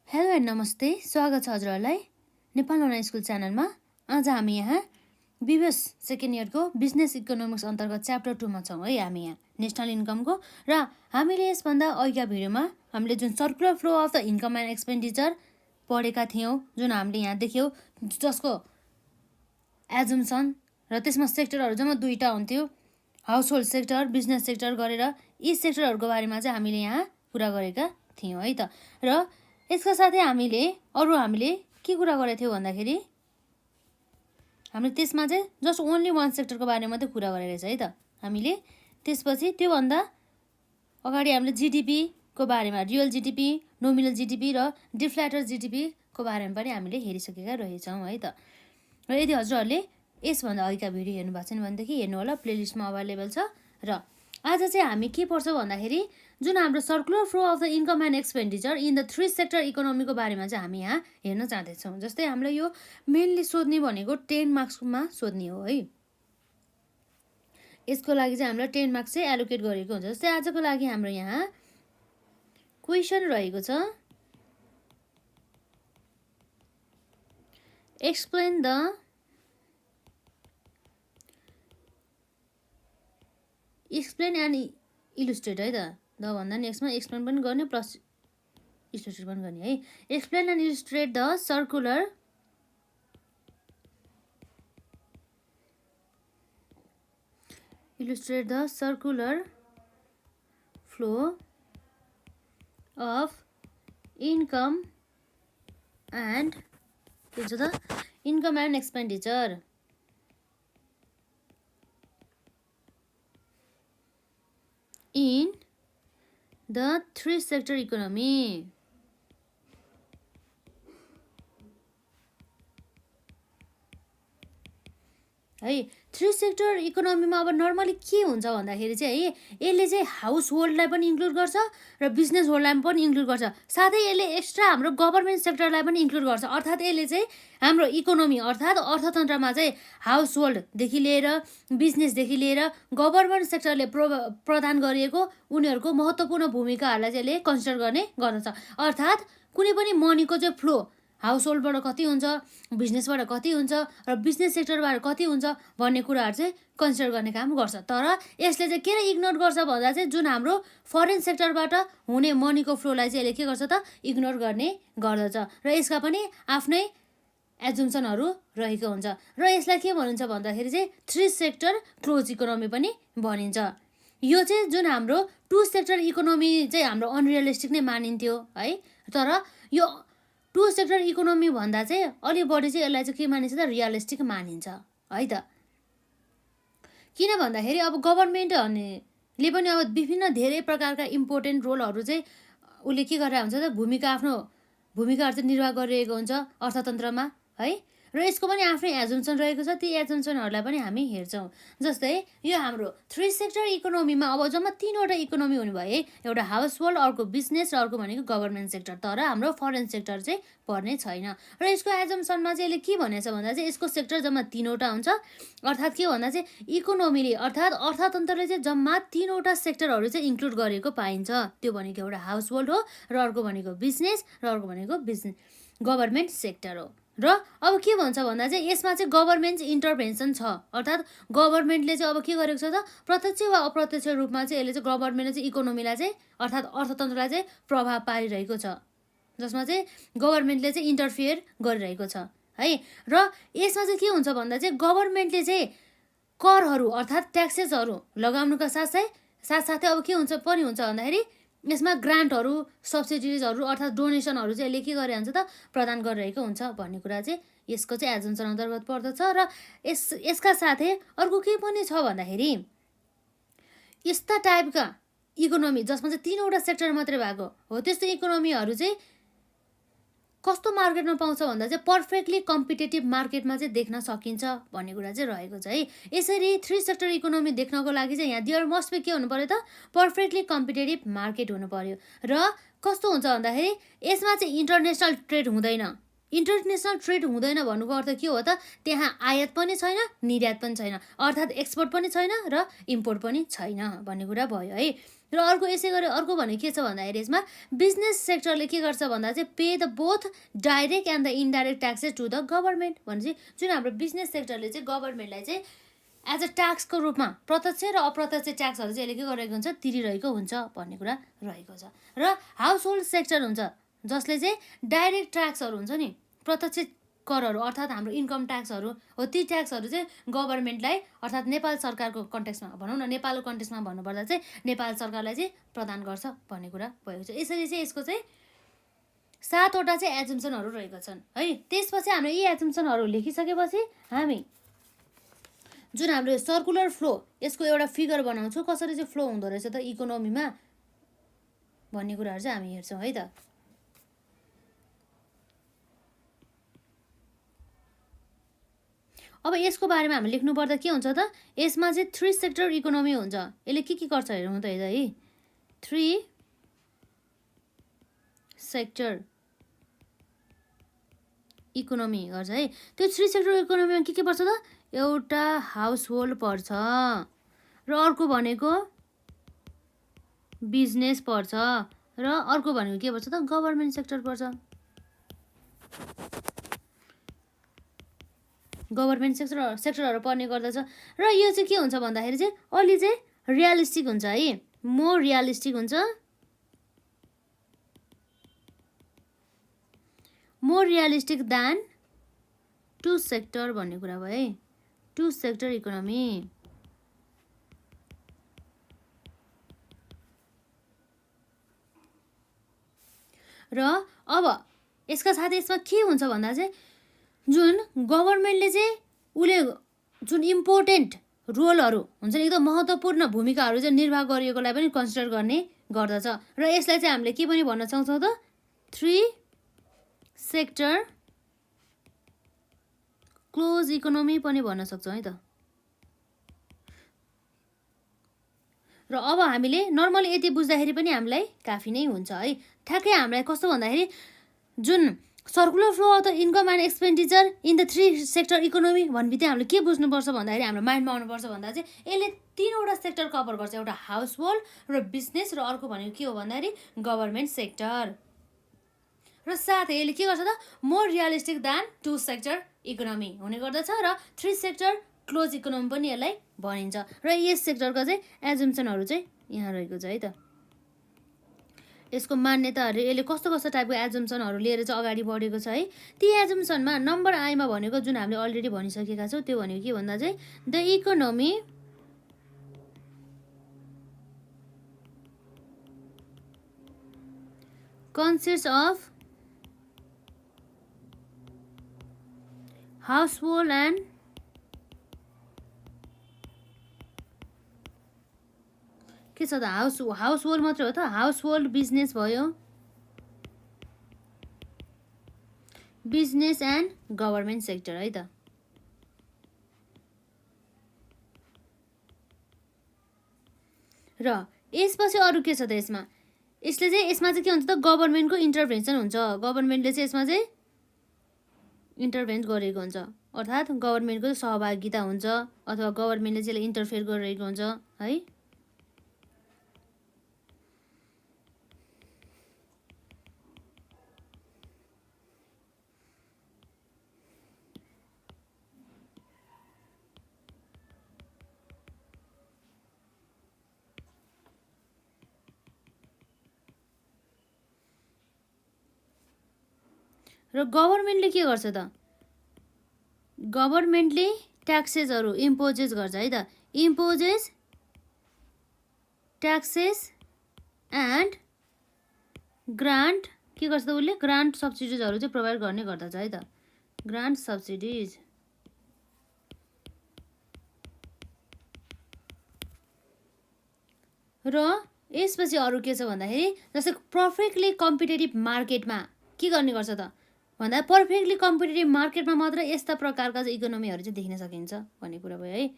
Hello and नमस्ते, स्वागत छ हजुरहरूलाई नेपाल अनलाइन स्कुल च्यानलमा। आज हामी यहाँ बिबिएस सेकेन्ड इयरको बिजनेस इकोनोमिक्स अन्तर्गत च्याप्टर 2मा छौँ है। हामी यहाँ नेसनल इन्कमको र हामीले यसभन्दा अघिका भिडियोमा हामीले जुन circular flow of the income and expenditure पढेका थियौँ, जुन हामीले यहाँ देख्यौँ, जसको एजम्सन र त्यसमा सेक्टरहरू जम्मा दुईवटा हुन्थ्यो, house hold sector, business sector गरेर यी सेक्टरहरूको बारेमा चाहिँ हामीले यहाँ कुरा गरेका थियौँ है त। र यसका साथै हामीले के कुरा गरेको थियौँ भन्दाखेरि हामीले त्यसमा चाहिँ जस्ट ओन्ली वान सेक्टरको बारेमा मात्रै कुरा गरेको रहेछ है त हामीले। त्यसपछि त्योभन्दा अगाडि हामीले जिडिपीको बारेमा, रियल जिडिपी, नोमिनल जिडिपी र डिफ्ल्याटर जिडिपीको बारेमा पनि हामीले हेरिसकेका रहेछौँ है त। र यदि हजुरहरूले यसभन्दा अघिका भिडियो हेर्नु भएको छैन भनेदेखि हेर्नु होला, प्लेलिस्टमा अभाइलेबल छ। र आज चाहिँ हामी के पढ्छौँ भन्दाखेरि जुन हाम्रो circular flow of the income and expenditure in the 3 sector इकोनोमीको बारेमा चाहिँ हामी यहाँ हेर्न जाँदैछौँ। जस्तै हामीलाई यो मेनली सोध्ने भनेको 10 मार्क्समा सोध्ने हो है। यसको लागि चाहिँ हामीलाई 10 मार्क्स चाहिँ एलोकेट गरेको हुन्छ। जस्तै आजको लागि हाम्रो यहाँ क्वेसन रहेको छ, एक्सप्लेन एन्ड इलुस्ट्रेट है त। द भन्दा नेक्स्टमा एक्सप्लेन पनि गर्ने प्लस इलुस्ट्रेट पनि गर्ने है। Explain and illustrate the circular flow of income and expenditure in the 3 sector economy। है 3 सेक्टर इकोनोमीमा अब नर्मली के हुन्छ भन्दाखेरि चाहिँ है, यसले चाहिँ हाउस होल्डलाई पनि इन्क्लुड गर्छ र बिजनेस होल्डलाई पनि इन्क्लुड गर्छ, साथै यसले एक्स्ट्रा हाम्रो गभर्मेन्ट सेक्टरलाई पनि इन्क्लुड गर्छ। अर्थात् यसले चाहिँ हाम्रो इकोनोमी अर्थात् अर्थतन्त्रमा चाहिँ हाउस होल्डदेखि लिएर बिजनेसदेखि लिएर गभर्मेन्ट सेक्टरले प्रदान गरिएको उनीहरूको महत्त्वपूर्ण भूमिकाहरूलाई चाहिँ यसले कन्सिडर गर्ने गर्दछ। अर्थात् कुनै पनि मनीको चाहिँ फ्लो हाउस होल्डबाट कति हुन्छ, बिजनेसबाट कति हुन्छ र बिजनेस सेक्टरबाट कति हुन्छ भन्ने कुराहरू चाहिँ कन्सिडर गर्ने काम गर्छ। तर यसले चाहिँ किन इग्नोर गर्छ भन्दा चाहिँ जुन हाम्रो फरेन सेक्टरबाट हुने मनीको फ्लोलाई चाहिँ यसले के गर्छ त, इग्नोर गर्ने गर्दछ। र यसका पनि आफ्नै एजुम्सनहरू रहेको हुन्छ। र यसलाई के भनिन्छ भन्दाखेरि चाहिँ 3 सेक्टर क्लोज इकोनोमी पनि भनिन्छ। यो चाहिँ जुन हाम्रो 2 सेक्टर इकोनोमी चाहिँ हाम्रो अनरियलिस्टिक नै मानिन्थ्यो है। तर यो 2 सेक्टर इकोनोमी भन्दा चाहिँ अलि बढी चाहिँ यसलाई चाहिँ के मानिन्छ त, रियलिस्टिक मानिन्छ है त। किन भन्दाखेरि अब गभर्मेन्टले पनि अब विभिन्न धेरै प्रकारका इम्पोर्टेन्ट रोलहरू चाहिँ उसले के गरेर हुन्छ त, भूमिकाहरू चाहिँ निर्वाह गरिरहेको हुन्छ अर्थतन्त्रमा है। र यसको पनि आफ्नै एजुम्सन रहेको छ, ती एजुम्सनहरूलाई पनि हामी हेर्छौँ। जस्तै यो हाम्रो 3 सेक्टर इकोनोमीमा अब जम्मा 3वटा इकोनोमी हुने भयो है। एउटा हाउस होल्ड, अर्को बिजनेस र अर्को भनेको गभर्मेन्ट सेक्टर। तर हाम्रो फरेन सेक्टर चाहिँ पर्ने छैन। र यसको एजुम्सनमा चाहिँ यसले के भनेछ भन्दा चाहिँ यसको सेक्टर जम्मा 3वटा हुन्छ। अर्थात् के भन्दा चाहिँ इकोनोमीले अर्थात् अर्थतन्त्रले चाहिँ जम्मा 3वटा सेक्टरहरू चाहिँ इन्क्लुड गरेको पाइन्छ। त्यो भनेको एउटा हाउस होल्ड हो, र अर्को भनेको बिजनेस, र अर्को भनेको गभर्मेन्ट सेक्टर हो। र अब के भन्छ भन्दा चाहिँ यसमा चाहिँ गभर्मेन्ट इन्टरभेन्सन छ। अर्थात् गभर्मेन्टले चाहिँ अब के गरेको छ त, प्रत्यक्ष वा अप्रत्यक्ष रूपमा चाहिँ यसले चाहिँ गभर्मेन्टले चाहिँ इकोनोमीलाई चाहिँ अर्थात् अर्थतन्त्रलाई चाहिँ प्रभाव पारिरहेको छ, जसमा चाहिँ गभर्मेन्टले चाहिँ इन्टरफियर गरिरहेको छ है। र यसमा चाहिँ के हुन्छ भन्दा चाहिँ गभर्मेन्टले चाहिँ करहरू अर्थात् ट्याक्सेसहरू लगाउनुका साथसाथै अब के हुन्छ भन्दाखेरि यसमा ग्रान्टहरू, सब्सिडिजहरू अर्थात् डोनेसनहरू चाहिँ यसले के गरेर हुन्छ त, प्रदान गरिरहेको हुन्छ भन्ने कुरा चाहिँ यसको चाहिँ एजुम्सन अन्तर्गत पर्दछ। र यसका साथै अर्को के पनि छ भन्दाखेरि यस्ता टाइपका इकोनोमी जसमा चाहिँ 3वटा सेक्टर मात्रै भएको हो, त्यस्तो इकोनोमीहरू चाहिँ कस्तो मार्केटमा पाउँछ भन्दा चाहिँ पर्फेक्टली कम्पिटेटिभ मार्केटमा चाहिँ देख्न सकिन्छ भन्ने कुरा चाहिँ रहेको छ है। यसरी 3 सेक्टर इकोनोमी देख्नको लागि चाहिँ यहाँ देयर मस्ट बी के हुनु पर्यो त, पर्फेक्टली कम्पिटेटिभ मार्केट हुनु पर्यो। र कस्तो हुन्छ भन्दाखेरि यसमा चाहिँ इन्टरनेसनल ट्रेड हुँदैन। इन्टरनेसनल ट्रेड हुँदैन भन्नुको अर्थ के हो त, त्यहाँ आयात पनि छैन, निर्यात पनि छैन, अर्थात् एक्सपोर्ट पनि छैन र इम्पोर्ट पनि छैन भन्ने कुरा भयो है। र अर्को यसै गरी अर्को भने के छ भन्दाखेरि यसमा बिजनेस सेक्टरले के गर्छ भन्दा चाहिँ pay the both direct and the indirect taxes to the government भनेपछि जुन हाम्रो बिजनेस सेक्टरले चाहिँ गभर्मेन्टलाई चाहिँ एज अ ट्याक्सको रूपमा प्रत्यक्ष र अप्रत्यक्ष ट्याक्सहरू चाहिँ यसले के गरेको हुन्छ तिरिरहेको हुन्छ भन्ने कुरा रहेको छ। र हाउस होल्ड सेक्टर हुन्छ जसले चाहिँ डाइरेक्ट ट्याक्सहरू हुन्छ नि प्रत्यक्ष करहरू अर्थात् हाम्रो इन्कम ट्याक्सहरू हो ती ट्याक्सहरू चाहिँ गभर्मेन्टलाई अर्थात् नेपाल सरकारको कन्टेक्समा भनौँ न नेपालको कन्टेक्समा भन्नुपर्दा चाहिँ नेपाल सरकारलाई चाहिँ प्रदान गर्छ भन्ने कुरा भएको छ। यसरी चाहिँ यसको चाहिँ 7वटा चाहिँ एजम्सनहरू रहेका छन् है। त्यसपछि हामीले यी एजम्सनहरू लेखिसकेपछि हामी जुन हाम्रो सर्कुलर फ्लो यसको एउटा फिगर बनाउँछौँ कसरी चाहिँ फ्लो हुँदो रहेछ त इकोनोमीमा भन्ने कुराहरू चाहिँ हामी हेर्छौँ है त। अब यसको बारेमा हामी लेख्नुपर्दा के हुन्छ त यसमा चाहिँ 3 सेक्टर इकोनोमी हुन्छ। यसले के गर्छ हेरौँ त है 3 सेक्टर इकोनोमी गर्छ है। त्यो 3 सेक्टर इकोनोमीमा के पर्छ त एउटा हाउस होल्ड पर्छ र अर्को भनेको बिजनेस पर्छ र अर्को भनेको के पर्छ त गभर्मेन्ट सेक्टर पर्छ। गभर्मेन्ट सेक्टरहरू पर्ने गर्दछ र यो चाहिँ के हुन्छ भन्दाखेरि चाहिँ अलि चाहिँ रियलिस्टिक हुन्छ है मोर रियलिस्टिक हुन्छ मोर रियलिस्टिक देन 2 सेक्टर भन्ने कुरा भयो है 2 सेक्टर इकोनोमी। र अब यसका साथै यसमा के हुन्छ भन्दा चाहिँ जुन गभर्मेन्टले चाहिँ उसले जुन इम्पोर्टेन्ट रोलहरू हुन्छ नि एकदम महत्त्वपूर्ण भूमिकाहरू चाहिँ निर्वाह गरिएकोलाई पनि कन्सिडर गर्ने गर्दछ र यसलाई चाहिँ हामीले के पनि भन्न सक्छौँ त 3 सेक्टर क्लोज इकोनोमी पनि भन्न सक्छौँ है त। र अब हामीले नर्मली यति बुझ्दाखेरि पनि हामीलाई काफी नै हुन्छ है। ठ्याक्कै हामीलाई कस्तो भन्दाखेरि जुन circular flow of the income and expenditure in the 3 sector economy भन्ने हामीले के बुझ्नुपर्छ भन्दाखेरि हाम्रो माइन्डमा आउनुपर्छ भन्दा चाहिँ यसले 3वटा सेक्टर कभर गर्छ एउटा हाउस होल्ड र बिजनेस र अर्को भनेको के हो भन्दाखेरि गभर्मेन्ट सेक्टर र साथै यसले के गर्छ त more realistic than 2 sector economy हुने गर्दछ र 3 सेक्टर क्लोज इकोनोमी पनि यसलाई भनिन्छ र यस सेक्टरका चाहिँ एजम्सनहरू चाहिँ यहाँ रहेको छ है त। यसको मान्यताहरू यसले कस्तो कस्तो टाइपको एजम्सनहरू लिएर चाहिँ अगाडि बढेको छ है। ती एजम्सनमा नम्बर आईमा भनेको जुन हामीले अलरेडी भनिसकेका छौँ त्यो भनेको के भन्दा चाहिँ the economy consist of household and के छ त हाउस होल्ड मात्रै हो त हाउस होल्ड बिजनेस भयो बिजनेस एन्ड गभर्मेन्ट सेक्टर है त। र यसपछि अरू के छ त यसमा यसमा चाहिँ के हुन्छ त गभर्मेन्टको इन्टरभेन्सन हुन्छ गभर्मेन्टले चाहिँ यसमा चाहिँ इन्टरभेन्स गरेको हुन्छ अर्थात् गभर्मेन्टको सहभागिता हुन्छ अथवा गभर्मेन्टले चाहिँ इन्टरफेयर गरिरहेको हुन्छ है। र गभर्मेन्टले के गर्छ त गभर्मेन्टले ट्याक्सेसहरू इम्पोजेस गर्छ है त इम्पोजेस ट्याक्सेस एन्ड ग्रान्ट के गर्छ त उसले ग्रान्ट सब्सिडिजहरू चाहिँ प्रोभाइड गर्ने गर्दछ है त ग्रान्ट सब्सिडिज। र यसपछि अरू के छ भन्दाखेरि जस्तै पर्फेक्टली कम्पिटेटिभ मार्केटमा के गर्ने गर्छ त भन्दा पर्फेक्टली कम्पिटेटिभ मार्केटमा मात्र यस्ता प्रकारका इकोनोमीहरू चाहिँ देख्न सकिन्छ भन्ने कुरा भयो है।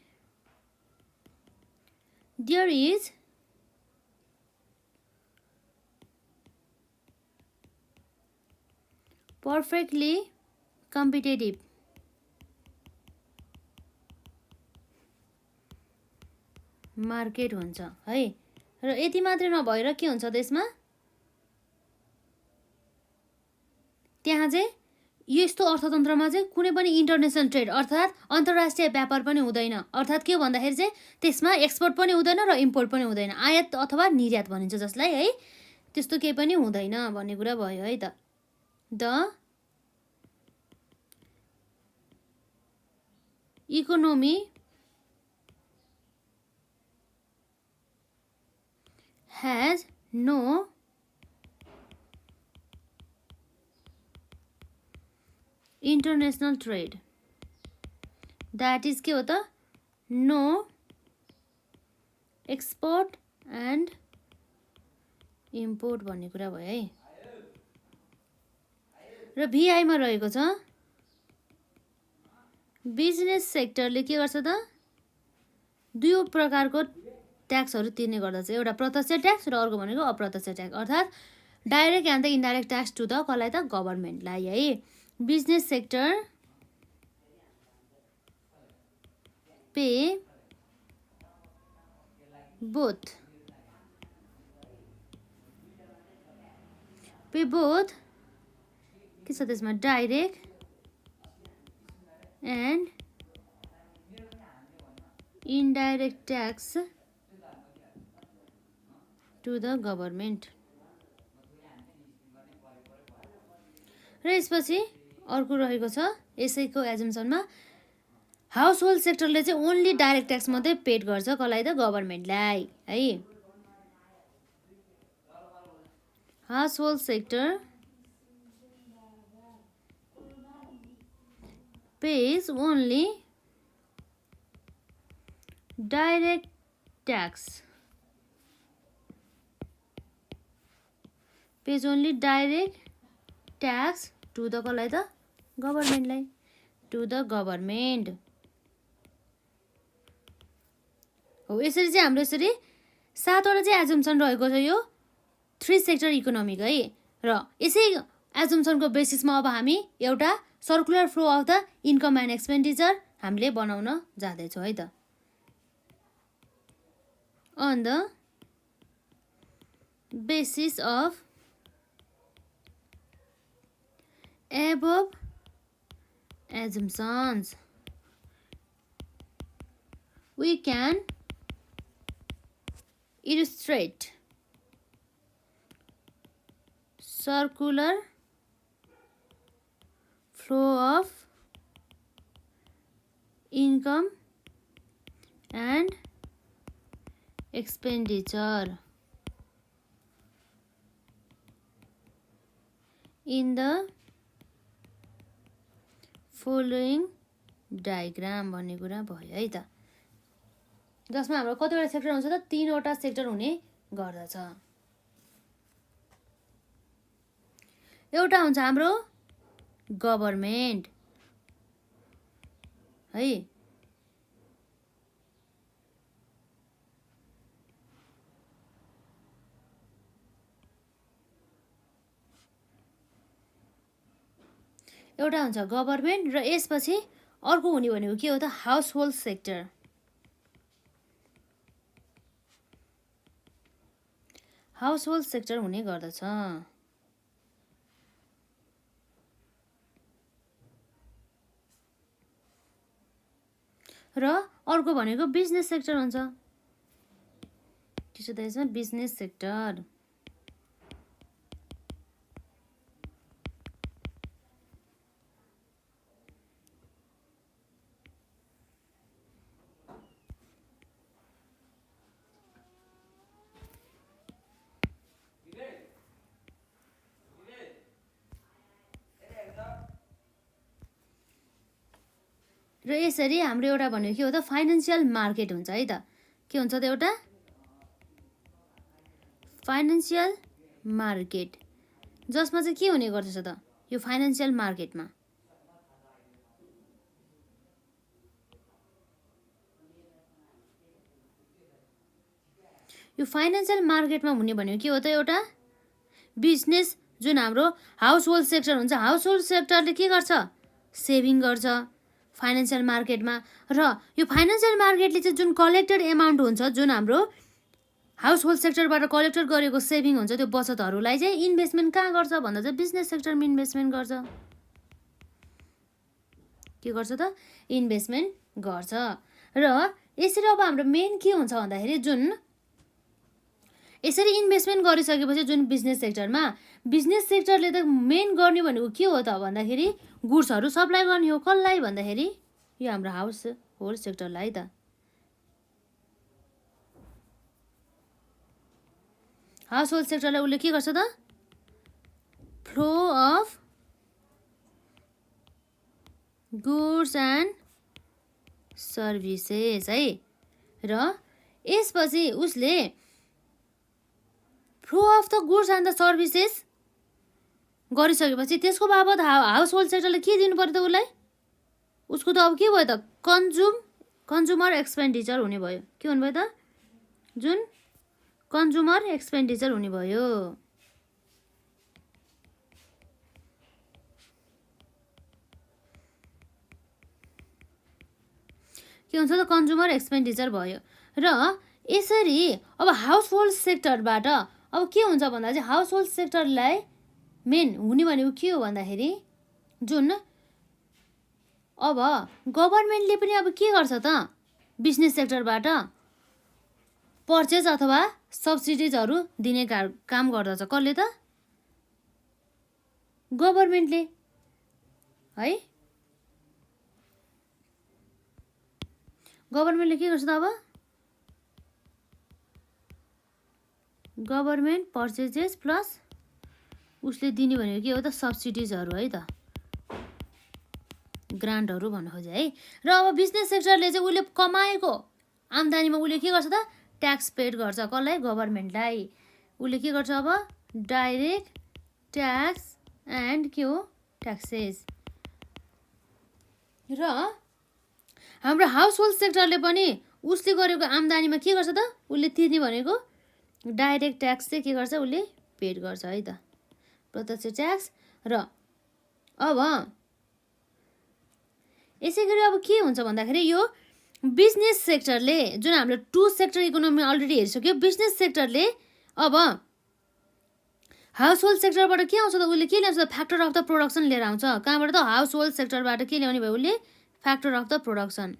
There is perfectly competitive market हुन्छ है र यति मात्रै नभएर के हुन्छ त्यसमा त्यहाँ चाहिँ यस्तो अर्थतन्त्रमा चाहिँ कुनै पनि इन्टरनेसनल ट्रेड अर्थात् अन्तर्राष्ट्रिय व्यापार पनि हुँदैन। अर्थात् के भन्दाखेरि चाहिँ त्यसमा एक्सपोर्ट पनि हुँदैन र इम्पोर्ट पनि हुँदैन, आयात अथवा निर्यात भनिन्छ जसलाई है, त्यस्तो केही पनि हुँदैन भन्ने कुरा भयो है त। The economy has no international trade, that is के हो त no export and import भन्ने कुरा भयो है। र भिआईमा रहेको छ बिजनेस सेक्टरले के गर्छ त दुई प्रकारको ट्याक्सहरू तिर्ने गर्दछ, एउटा प्रत्यक्ष ट्याक्स र अर्को भनेको अप्रत्यक्ष ट्याक्स, अर्थात् direct and the indirect tax to the कसलाई त गभर्मेन्टलाई है। बिजनेस सेक्टर पे बोथ के छ त्यसमा direct and indirect tax to the government. र यसपछि अर्को रहेको छ यसैको एजम्सनमा हाउस होल्ड सेक्टरले चाहिँ ओन्ली डाइरेक्ट ट्याक्स मात्रै पेड गर्छ कसलाई त गभर्मेन्टलाई है। House hold sector pays only direct tax, pays only direct tax to the कसलाई त गभर्मेन्टलाई, टु द गभर्मेन्ट हो। यसरी चाहिँ हाम्रो यसरी 7वटा चाहिँ एजम्सन रहेको छ यो 3 सेक्टर इकोनोमिक है। र यसै एजम्सनको बेसिसमा अब हामी एउटा circular flow of the income and expenditure हामीले बनाउन जाँदैछौँ है त। On the basis of above assumptions we can illustrate circular flow of income and expenditure in the following diagram भन्ने कुरा भयो है त, जसमा हाम्रो कतिवटा सेक्टर हुन्छ त 3वटा सेक्टर हुने गर्दछ। एउटा हुन्छ हाम्रो गभर्मेन्ट है, एउटा हुन्छ गभर्मेन्ट र यसपछि अर्को हुने भनेको के हो त house hold sector. House hold sector हुने गर्दछ। र अर्को भनेको बिजनेस सेक्टर हुन्छ, के छ त यसमा बिजनेस सेक्टर। र यसरी हाम्रो एउटा भनेको के हो त फाइनेन्सियल मार्केट हुन्छ है त। के हुन्छ त एउटा फाइनेन्सियल मार्केट, जसमा चाहिँ के हुने गर्दछ त यो फाइनेन्सियल मार्केटमा यो फाइनेन्सियल मार्केटमा हुने भनेको के हो त एउटा बिजनेस जुन हाम्रो हाउस होल्ड सेक्टर हुन्छ, हाउस होल्ड सेक्टरले के गर्छ सेभिङ गर्छ फाइनेन्सियल मार्केटमा। र यो फाइनेन्सियल मार्केटले चाहिँ जुन कलेक्टेड एमाउन्ट हुन्छ जुन हाम्रो हाउस होल्ड सेक्टरबाट कलेक्ट गरेको सेभिङ हुन्छ त्यो बचतहरूलाई चाहिँ इन्भेस्टमेन्ट कहाँ गर्छ भन्दा चाहिँ बिजनेस सेक्टरमा इन्भेस्टमेन्ट गर्छ। के गर्छ त? इन्भेस्टमेन्ट गर्छ। र यसरी अब हाम्रो मेन के हुन्छ भन्दाखेरि जुन यसरी इन्भेस्टमेन्ट गरिसकेपछि जुन बिजनेस सेक्टरमा, बिजनेस सेक्टरले त मेन गर्ने भनेको के हो त भन्दाखेरि गुड्सहरू सप्लाई गर्ने हो। कसलाई भन्दाखेरि यो हाम्रो हाउस होल्ड सेक्टरलाई त। हाउस होल्ड सेक्टरलाई उसले के गर्छ त? Flow of goods and services है। र यसपछि उसले flow of the goods and the services गरिसकेपछि त्यसको बाबत हाउस होल्ड सेक्टरले के दिनु पर्यो त उसलाई? उसको त अब के भयो त? कन्ज्युमर एक्सपेन्डिचर हुने भयो। के हुने भयो त? जुन कन्ज्युमर एक्सपेन्डिचर हुने भयो। के हुन्छ त? कन्ज्युमर एक्सपेन्डिचर भयो। र यसरी अब हाउस होल्ड सेक्टरबाट अब के हुन्छ भन्दा चाहिँ हाउस होल्ड सेक्टरलाई मेन हुने भनेको के हो भन्दाखेरि जुन अब गभर्मेन्टले पनि अब के गर्छ त? बिजनेस सेक्टरबाट पर्चेज अथवा सब्सिडिजहरू दिने काम गर्दछ। कसले त? गभर्मेन्टले है। गभर्मेन्टले के गर्छ त? अब गभर्मेन्ट पर्चेजेस प्लस उसले दिने भनेको के हो त? सब्सिडिजहरू है त, ग्रान्टहरू भन्नु खोजे है। र अब बिजनेस सेक्टरले चाहिँ उसले कमाएको आम्दानीमा उसले के गर्छ त? ट्याक्स पेड गर्छ। कसलाई? गभर्मेन्टलाई। उसले के गर्छ अब? डाइरेक्ट ट्याक्स एन्ड के हो? ट्याक्सेस। र हाम्रो हाउस होल्ड सेक्टरले पनि उसले गरेको आम्दानीमा के गर्छ त? उसले तिर्ने भनेको डाइरेक्ट ट्याक्स चाहिँ के गर्छ? उसले पेड गर्छ है त, प्रत्यक्ष ट्याक्स। र अब यसै गरी अब के हुन्छ भन्दाखेरि यो बिजनेस सेक्टरले जुन हाम्रो टु सेक्टर इकोनोमी अलरेडी हेरिसक्यो। बिजनेस सेक्टरले अब हाउस होल्ड सेक्टरबाट के आउँछ त? उसले के ल्याउँछ त? फ्याक्टर अफ द प्रोडक्सन लिएर आउँछ। कहाँबाट त? हाउस होल्ड सेक्टरबाट के ल्याउने भयो उसले? Factor of the production.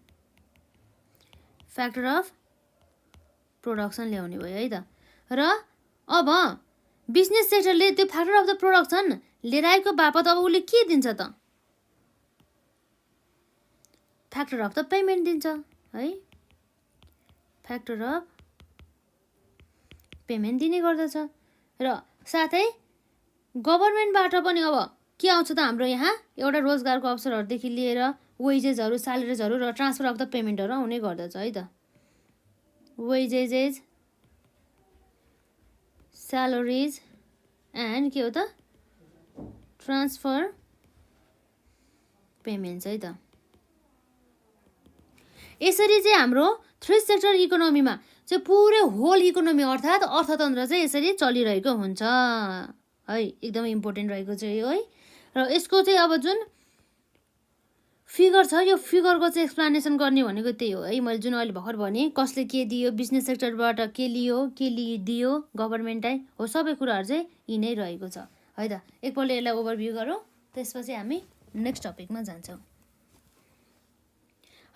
Factor of production ल्याउने भयो है त। र अब बिजनेस सेक्टरले त्यो फ्याक्टर अफ द प्रोडक्सन लिएर आएको बापत अब उसले के दिन्छ त? फ्याक्टर अफ द पेमेन्ट दिन्छ है। फ्याक्टर अफ पेमेन्ट दिने गर्दछ। र साथै गभर्मेन्टबाट पनि अब के आउँछ त? हाम्रो यहाँ एउटा रोजगारको अवसरहरूदेखि लिएर वेजेसहरू, स्यालेरिजहरू र ट्रान्सफर अफ द पेमेन्टहरू आउने गर्दछ है त। वेजेस, स्यालेरिज एन्ड के हो त? ट्रान्सफर पेमेन्ट्स है त। यसरी चाहिँ हाम्रो थ्री सेक्टर इकोनोमीमा चाहिँ पुरै होल इकोनोमी अर्थात् अर्थतन्त्र चाहिँ यसरी चलिरहेको हुन्छ है। एकदमै इम्पोर्टेन्ट रहेको छ यो है। र यसको चाहिँ अब जुन फिगर छ यो फिगरको चाहिँ एक्सप्लानेसन गर्ने भनेको त्यही हो है। मैले जुन अहिले भर्खर भने कसले के दियो, बिजनेस सेक्टरबाट के लियो, के दियो गभर्मेन्टलाई हो, सबै कुराहरू चाहिँ यी नै रहेको छ है त। एकपल्ट यसलाई ओभरभ्यू गरौँ, त्यसपछि हामी नेक्स्ट टपिकमा जान्छौँ।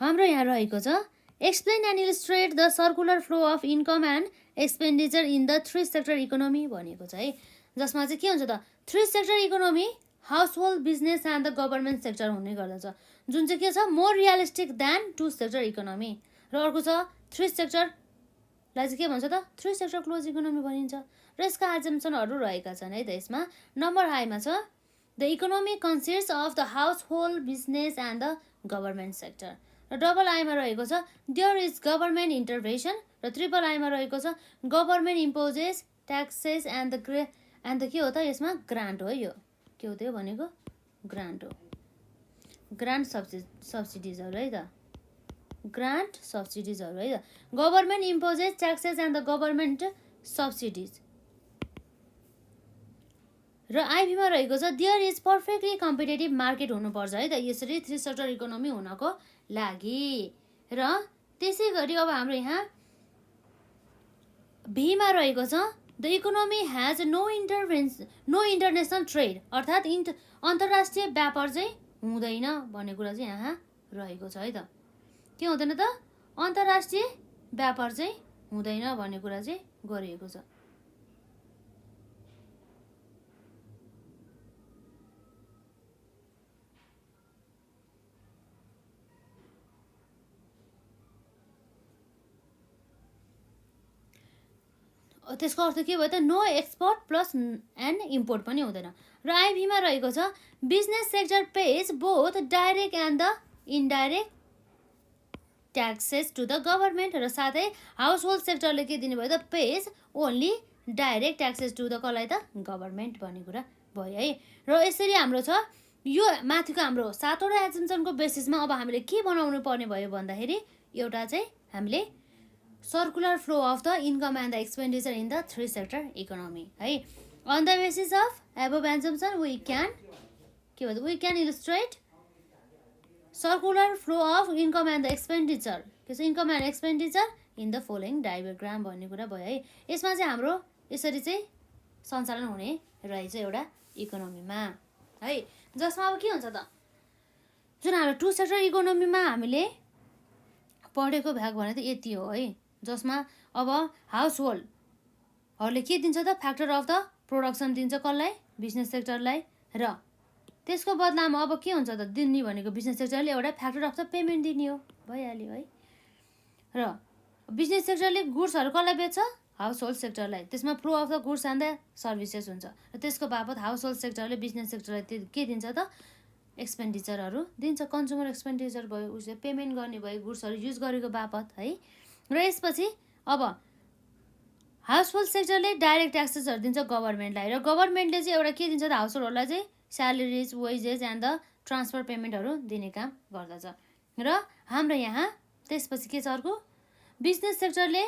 हाम्रो यहाँ रहेको छ explain and illustrate the circular flow of income and expenditure in the three sector economy भनेको छ है। जसमा चाहिँ के हुन्छ त? Three sector economy household, business and the government sector हुने गर्दछ। जुन चाहिँ के छ? More realistic than two sector economy. र अर्को छ थ्री सेक्टरलाई चाहिँ के भन्छ त? थ्री सेक्टर क्लोज इकोनोमी भनिन्छ। र यसका एजम्पसनहरू रहेका छन् है त। यसमा नम्बर हाईमा छ the economy consist of the house hold, business and the government sector. र डबल आईमा रहेको छ देयर इज गभर्मेन्ट इन्टरभेन्सन। र ट्रिपल आईमा रहेको छ government imposes, taxes and the के हो त? यसमा ग्रान्ट हो। यो के हो त? यो भनेको ग्रान्ट हो। ग्रान्ट सब्सिडिजहरू है त। ग्रान्ट सब्सिडिजहरू है त। Government imposes, taxes and the government subsidies. र आइभीमा रहेको छ there is perfectly competitive market हुनुपर्छ है त यसरी थ्री सेक्टर इकोनोमी हुनको लागि। र त्यसै गरी अब हाम्रो यहाँ भीमा रहेको छ the economy has no international trade, अर्थात् अन्तर्राष्ट्रिय व्यापार चाहिँ हुँदैन भन्ने कुरा चाहिँ यहाँ रहेको छ है त। के हुँदैन त? अन्तर्राष्ट्रिय व्यापार चाहिँ हुँदैन भन्ने कुरा चाहिँ गरिएको छ। त्यसको अर्थ के भयो त? No export plus and import पनि हुँदैन। र आइभीमा रहेको छ business sector pays both direct and the indirect taxes to the government, र साथै हाउस होल्ड सेक्टरले के दिनुभयो त? Pays only direct taxes to the कसलाई त? गभर्मेन्ट भन्ने कुरा भयो है। र यसरी हाम्रो छ यो माथिको हाम्रो 7वटा एजम्पसनको बेसिसमा अब हामीले के बनाउनु पर्ने भयो भन्दाखेरि एउटा चाहिँ हामीले circular flow of the income and the expenditure in the 3 sector economy है। On the basis of above assumption we can illustrate circular flow of income and the expenditure, के छ income and expenditure in the following diagram भन्ने कुरा भयो है। यसमा चाहिँ हाम्रो यसरी चाहिँ सञ्चालन हुने रहेछ एउटा इकोनोमीमा है। जसमा अब के हुन्छ त? जुन हाम्रो 2 सेक्टर इकोनोमीमा हामीले पढेको भाग भने त यति हो है। जसमा अब हाउस होल्डहरूले के दिन्छ त? फ्याक्टर अफ द प्रोडक्सन दिन्छ कसलाई? बिजनेस सेक्टरलाई। र त्यसको बदलामा अब के हुन्छ त? दिने भनेको बिजनेस सेक्टरले एउटा फ्याक्टर अफ द पेमेन्ट दिने हो, भइहाल्यो है। र बिजनेस सेक्टरले गुड्सहरू कसलाई बेच्छ? हाउस होल्ड सेक्टरलाई। त्यसमा flow of the goods and the services हुन्छ। र त्यसको बापत हाउस होल्ड सेक्टरले बिजनेस सेक्टरलाई के दिन्छ त? एक्सपेन्डिचरहरू दिन्छ। कन्ज्युमर एक्सपेन्डिचर भयो, उसले पेमेन्ट गर्ने भयो गुड्सहरू युज गरेको बापत है। र यसपछि अब हाउस होल्ड सेक्टरले डाइरेक्ट ट्याक्सेसहरू दिन्छ गभर्मेन्टलाई, र गभर्मेन्टले चाहिँ एउटा के दिन्छ त? हाउस होल्डहरूलाई चाहिँ salaries, wages and the transfer पेमेन्टहरू दिने काम गर्दछ। र हाम्रो यहाँ त्यसपछि के छ अर्को? बिजनेस सेक्टरले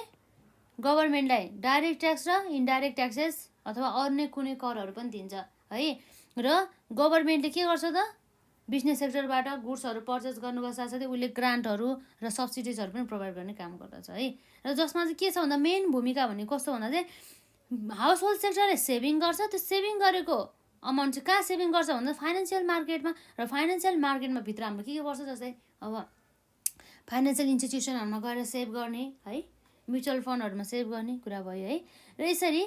गभर्मेन्टलाई डाइरेक्ट ट्याक्स र इन्डाइरेक्ट ट्याक्सेस अथवा अन्य कुनै करहरू पनि दिन्छ है। र गभर्मेन्टले के गर्छ त? बिजनेस सेक्टरबाट गुड्सहरू पर्चेस गर्नुको साथसाथै उसले ग्रान्टहरू र सब्सिडिजहरू पनि प्रोभाइड गर्ने काम गर्दछ है। र जसमा चाहिँ के छ भन्दा मेन भूमिका भन्ने कस्तो भन्दा चाहिँ हाउस होल्ड सेक्टरले सेभिङ गर्छ। त्यो सेभिङ गरेको अमाउन्ट चाहिँ कहाँ सेभिङ गर्छ भन्दा फाइनेन्सियल मार्केटमा। र फाइनेन्सियल मार्केटमा भित्र हाम्रो के पर्छ? जस्तै अब फाइनेन्सियल इन्स्टिट्युसनहरूमा गएर सेभ गर्ने है, म्युचुअल फन्डहरूमा सेभ गर्ने कुरा भयो है। र यसरी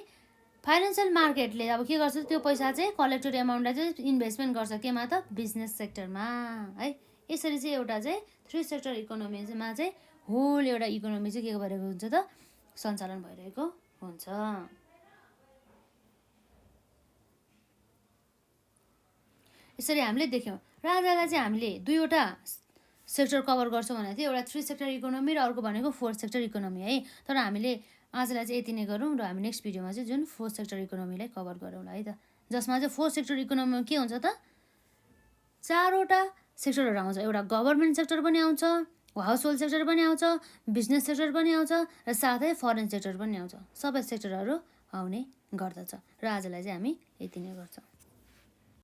फाइनेन्सियल मार्केटले अब के गर्छ? त्यो पैसा चाहिँ कलेक्टेड एमाउन्टलाई चाहिँ इन्भेस्टमेन्ट गर्छ केमा त? बिजनेस सेक्टरमा है। यसरी चाहिँ एउटा चाहिँ 3 सेक्टर इकोनोमीमा चाहिँ होल एउटा इकोनोमी चाहिँ के भइरहेको हुन्छ त? सञ्चालन भइरहेको हुन्छ। यसरी हामीले देख्यौँ। र आजलाई चाहिँ हामीले 2वटा सेक्टर कभर गर्छौँ भनेको थियो। एउटा 3 सेक्टर इकोनोमी र अर्को भनेको 4 सेक्टर इकोनोमी है। तर हामीले आजलाई चाहिँ यति नै गरौँ र हामी नेक्स्ट भिडियोमा चाहिँ जुन 4 सेक्टर इकोनोमीलाई कभर गरौँला है त। जसमा चाहिँ 4 सेक्टर इकोनोमीमा के हुन्छ त? 4वटा सेक्टरहरू आउँछ। एउटा गभर्मेन्ट सेक्टर पनि आउँछ, हाउस होल्ड सेक्टर पनि आउँछ, बिजनेस सेक्टर पनि आउँछ, र साथै फरेन सेक्टर पनि आउँछ। सबै सेक्टरहरू आउने गर्दछ। र आजलाई चाहिँ हामी यति नै गर्छौँ।